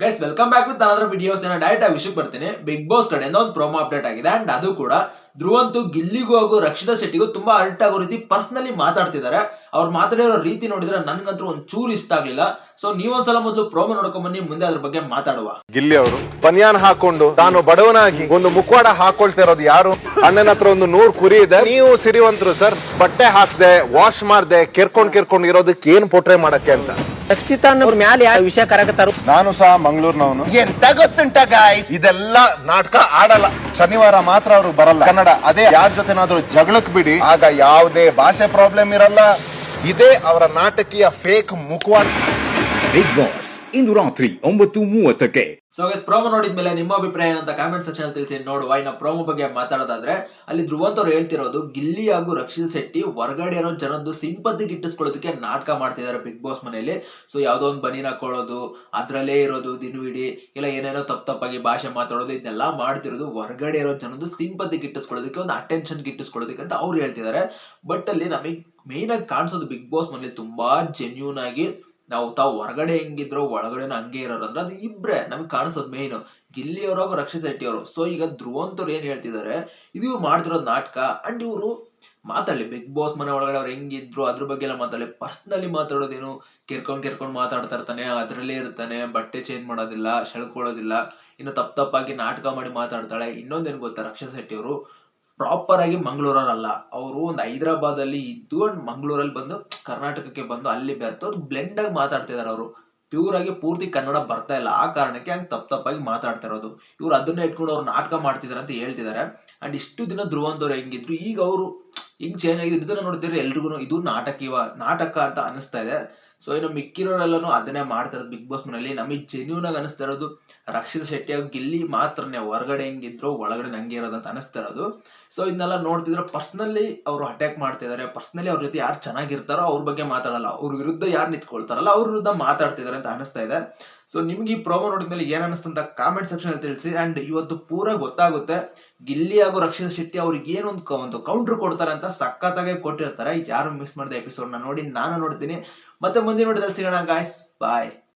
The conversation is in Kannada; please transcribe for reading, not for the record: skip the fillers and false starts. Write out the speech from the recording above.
Guys welcome back with another videos. Direct ಆಗಿ ವಿಷಯಕ್ಕೆ ಬರ್ತೀನಿ. ಬಿಗ್ ಬಾಸ್ ಕಡೆಯಿಂದ ಒಂದು ಪ್ರೋಮೋ ಅಪ್ಡೇಟ್ ಆಗಿದೆ ಅಂಡ್ ಅದು ಕೂಡ ಧ್ರುವಂತು ಗಿಲ್ಲಿಗೂ ಹಾಗೂ ರಕ್ಷಿತಾ ಶೆಟ್ಟಿಗೂ ತುಂಬಾ ಹರ್ಟ್ ಆಗೋ ರೀತಿ ಪರ್ಸನಲಿ ಮಾತಾಡ್ತಿದ್ದಾರೆ. ಅವ್ರು ಮಾತಾಡಿರೋ ರೀತಿ ನೋಡಿದ್ರೆ ನನ್ಗಂತೂ ಒಂದ್ ಚೂರು ಇಷ್ಟ ಆಗ್ಲಿಲ್ಲ. ಸೊ ನೀವೊಂದ್ಸಲ ಮೊದಲು ಪ್ರೋಮೋ ನೋಡ್ಕೊಂಡ್ ಬನ್ನಿ, ಮುಂದೆ ಅದ್ರ ಬಗ್ಗೆ ಮಾತಾಡುವ. ಗಿಲ್ಲಿ ಅವರು ಬನಿಯಾನ್ ಹಾಕೊಂಡು ತಾನು ಬಡವನಾಗಿ ಒಂದು ಮುಖವಾಡ ಹಾಕೊಳ್ತಾ ಇರೋದು ಯಾರು? ಅಣ್ಣನ ಹತ್ರ ಒಂದು 100 ಕುರಿ ಇದೆ, ನೀವು ಸಿರಿವಂತರು ಸರ್, ಬಟ್ಟೆ ಹಾಕ್ದೆ ವಾಶ್ ಮಾಡ್ದೆ ಕೆರ್ಕೊಂಡ್ ಇರೋದಕ್ಕೆ ಏನ್ ಪೋಟ್ರೆ ಮಾಡಕ್ಕೆ ಅಂತ ರಕ್ಷಿತಾ ಅವ್ರ ಮ್ಯಾಲ ಯಾವ ವಿಷಯ ಕರಕತ್ತಾರು. ನಾನು ಸಹ ಮಂಗಳೂರಿನವನು. ಎಂತ ಗೊತ್ತುಂಟ ಗಾಯ್ಸ್, ಇದೆಲ್ಲ ನಾಟಕ ಆಡಲ್ಲ. ಶನಿವಾರ ಮಾತ್ರ ಅವರು ಬರಲ್ಲ ಕನ್ನಡ. ಅದೇ ಯಾರ ಜೊತೆನಾದ್ರೂ ಜಗಳಕ್ ಬಿಡಿ, ಆಗ ಯಾವುದೇ ಭಾಷೆ ಪ್ರಾಬ್ಲಮ್ ಇರಲ್ಲ. ಇದೇ ಅವರ ನಾಟಕೀಯ ಫೇಕ್ ಮುಖವಾಡ. ಬಿಗ್ ಬಾಸ್ ಇಂದು ರಾತ್ರಿ 9:30ಕ್ಕೆ. ಸೊ ಗೈಸ್ ಪ್ರೋಮೋ ನೋಡಿದ್ಮೇಲೆ ನಿಮ್ಮ ಅಭಿಪ್ರಾಯ ಏನಂತ ಕಾಮೆಂಟ್ ಸೆಕ್ಷನ್ ಅಲ್ಲಿ ತಿಳಿಸಿ. ನೋಡುವ. ಇನ್ನ ಪ್ರೋಮೋ ಬಗ್ಗೆ ಮಾತಾಡೋದಾದ್ರೆ ಅಲ್ಲಿ ಧ್ರುವಂತ್ ಅವ್ರು ಹೇಳ್ತಿರೋದು ಗಿಲ್ಲಿ ಹಾಗೂ ರಕ್ಷಿತಾ ಶೆಟ್ಟಿ ಹೊರಗಡೆ ಇರೋ ಜನದ್ದು ಸಿಂಪತಿ ಗಿಟ್ಟಿಸ್ಕೊಳ್ಳೋದಕ್ಕೆ ನಾಟಕ ಮಾಡ್ತಿದ್ದಾರೆ ಬಿಗ್ ಬಾಸ್ ಮನೆಯಲ್ಲಿ. ಸೊ ಯಾವ್ದೋ ಒಂದು ಬನೀನ್ ಹಾಕೊಳ್ಳೋದು, ಅದ್ರಲ್ಲೇ ಇರೋದು ದಿನವಿಡೀ, ಇಲ್ಲ ಏನೇನೋ ತಪ್ಪಾಗಿ ಭಾಷೆ ಮಾತಾಡೋದು, ಇದನ್ನೆಲ್ಲ ಮಾಡ್ತಿರೋದು ಹೊರಗಡೆ ಇರೋ ಜನದ್ದು ಸಿಂಪತಿ ಗಿಟ್ಟಿಸ್ಕೊಳ್ಳೋದಕ್ಕೆ, ಒಂದು ಅಟೆನ್ಷನ್ ಗಿಟ್ಟಿಸ್ಕೊಳ್ಳೋದಕ್ಕೆ ಅಂತ ಅವ್ರು ಹೇಳ್ತಿದ್ದಾರೆ. ಬಟ್ ಅಲ್ಲಿ ನಮಗೆ ಮೇನ್ ಆಗಿ ಕಾಣಿಸೋದು ಬಿಗ್ ಬಾಸ್ ಮನೇಲಿ ತುಂಬಾ ಜೆನ್ಯೂನ್ ಆಗಿ ತಾವು ಹೊರಗಡೆ ಹೆಂಗಿದ್ರು ಒಳಗಡೆನೂ ಹಂಗೆ ಇರೋರು ಅಂದ್ರೆ ಅದು ಇಬ್ರೆ ನಮ್ಗೆ ಕಾಣಿಸೋದು ಮೇನ್, ಗಿಲ್ಲಿ ಅವರು ರಕ್ಷಿತಾ ಶೆಟ್ಟಿ ಅವರು. ಸೊ ಈಗ ಧ್ರುವಂತ್ ಅವ್ರು ಏನ್ ಹೇಳ್ತಿದ್ದಾರೆ, ಇದು ಇವ್ರು ಮಾಡ್ತಿರೋದು ನಾಟಕ. ಅಂಡ್ ಇವರು ಮಾತಾಡ್ಲಿ ಬಿಗ್ ಬಾಸ್ ಮನೆ ಒಳಗಡೆ ಅವ್ರು ಹೆಂಗಿದ್ರು ಅದ್ರ ಬಗ್ಗೆ ಎಲ್ಲ ಮಾತಾಡಲಿ. ಪರ್ಸನಲಿ ಮಾತಾಡೋದೇನು ಕೆರ್ಕೊಂಡ್ ಮಾತಾಡ್ತಾ ಇರ್ತಾನೆ, ಅದ್ರಲ್ಲೇ ಇರ್ತಾನೆ, ಬಟ್ಟೆ ಚೇಂಜ್ ಮಾಡೋದಿಲ್ಲ, ಸೆಳ್ಕೊಳ್ಳೋದಿಲ್ಲ, ಇನ್ನು ತಪ್ಪಾಗಿ ನಾಟಕ ಮಾಡಿ ಮಾತಾಡ್ತಾಳೆ. ಇನ್ನೊಂದೇನು ಗೊತ್ತಾ, ರಕ್ಷಿತಾ ಶೆಟ್ಟಿ ಅವರು ಪ್ರಾಪರ್ ಆಗಿ ಮಂಗಳೂರಲ್ಲ, ಅವರು ಒಂದು ಹೈದರಾಬಾದ್ ಅಲ್ಲಿ ಇದ್ದು ಮಂಗಳೂರಲ್ಲಿ ಬಂದು ಕರ್ನಾಟಕಕ್ಕೆ ಬಂದು ಅಲ್ಲಿ ಬೆರ್ತು ಅದು ಬ್ಲೆಂಡ್ ಆಗಿ ಮಾತಾಡ್ತಿದಾರೆ. ಅವರು ಪ್ಯೂರ್ ಆಗಿ ಪೂರ್ತಿ ಕನ್ನಡ ಬರ್ತಾ ಇಲ್ಲ, ಆ ಕಾರಣಕ್ಕೆ ಹಂಗೆ ತಪ್ಪಾಗಿ ಮಾತಾಡ್ತಾ ಇರೋದು. ಇವ್ರು ಅದನ್ನ ಇಟ್ಕೊಂಡು ಅವ್ರು ನಾಟಕ ಮಾಡ್ತಿದಾರೆ ಅಂತ ಹೇಳ್ತಿದ್ದಾರೆ. ಅಂಡ್ ಇಷ್ಟು ದಿನ ಧ್ರುವಂತ್ ಅವ್ರು ಹೆಂಗಿದ್ರು, ಈಗ ಅವರು ಹಿಂಗ್ ಚೇಂಜ್ ಆಗಿದೆ. ಇದನ್ನ ನೋಡ್ತಿದ್ರೆ ಎಲ್ರಿಗೂ ಇದು ನಾಟಕ ಅಂತ ಅನಿಸ್ತಾ ಇದೆ. ಸೊ ಇನ್ನು ಮಿಕ್ಕಿರೋರೆಲ್ಲೂ ಅದನ್ನೇ ಮಾಡ್ತಾ ಇರೋದು ಬಿಗ್ ಬಾಸ್ ಮನೇಲಿ. ನಮಗೆ ಜೆನ್ಯೂನ್ ಆಗಿ ಅನಿಸ್ತಾ ಇರೋದು ರಕ್ಷಿತಾ ಶೆಟ್ಟಿ ಹಾಗೂ ಗಿಲ್ಲಿ ಮಾತ್ರನೇ ಹೊರಗಡೆ ಹೆಂಗಿದ್ರು ಒಳಗಡೆ ಹಂಗೆ ಇರೋದಂತ ಅನಿಸ್ತಾ ಇರೋದು. ಸೊ ಇದನ್ನೆಲ್ಲ ನೋಡ್ತಿದ್ರೆ ಪರ್ಸನಲಿ ಅವರು ಅಟ್ಯಾಕ್ ಮಾಡ್ತಿದ್ದಾರೆ. ಪರ್ಸನಲಿ ಅವ್ರ ಜೊತೆ ಯಾರು ಚೆನ್ನಾಗಿರ್ತಾರೋ ಅವ್ರ ಬಗ್ಗೆ ಮಾತಾಡಲ್ಲ, ಅವ್ರ ವಿರುದ್ಧ ಯಾರು ನಿಂತ್ಕೊಳ್ತಾರಲ್ಲ ಅವ್ರ ವಿರುದ್ಧ ಮಾತಾಡ್ತಿದ್ದಾರೆ ಅಂತ ಅನಿಸ್ತಾ ಇದೆ. ಸೊ ನಿಮ್ಗೆ ಈ ಪ್ರೋಮೋ ನೋಡಿದ್ಮೇಲೆ ಏನ್ ಅನಿಸ್ತಂತ ಕಾಮೆಂಟ್ ಸೆಕ್ಷನ್ ಅಲ್ಲಿ ತಿಳಿಸಿ. ಅಂಡ್ ಇವತ್ತು ಪೂರ ಗೊತ್ತಾಗುತ್ತೆ ಗಿಲ್ಲಿ ಹಾಗೂ ರಕ್ಷಿತಾ ಶೆಟ್ಟಿ ಅವ್ರಿಗೆ ಏನೊಂದು ಕೌಂಟರ್ ಕೊಡ್ತಾರೆ ಅಂತ. ಸಖತ್ತಾಗಿ ಕೊಟ್ಟಿರ್ತಾರೆ. ಯಾರು ಮಿಸ್ ಮಾಡಿದ ಎಪಿಸೋಡ್ ನ ನೋಡಿ, ನಾನು ನೋಡ್ತೀನಿ. ಮತ್ತೆ ಮುಂದಿನ ನೋಡಿದಲ್ಲಿ ಸಿಗೋಣ ಗಾಯ್ಸ್, ಬಾಯ್.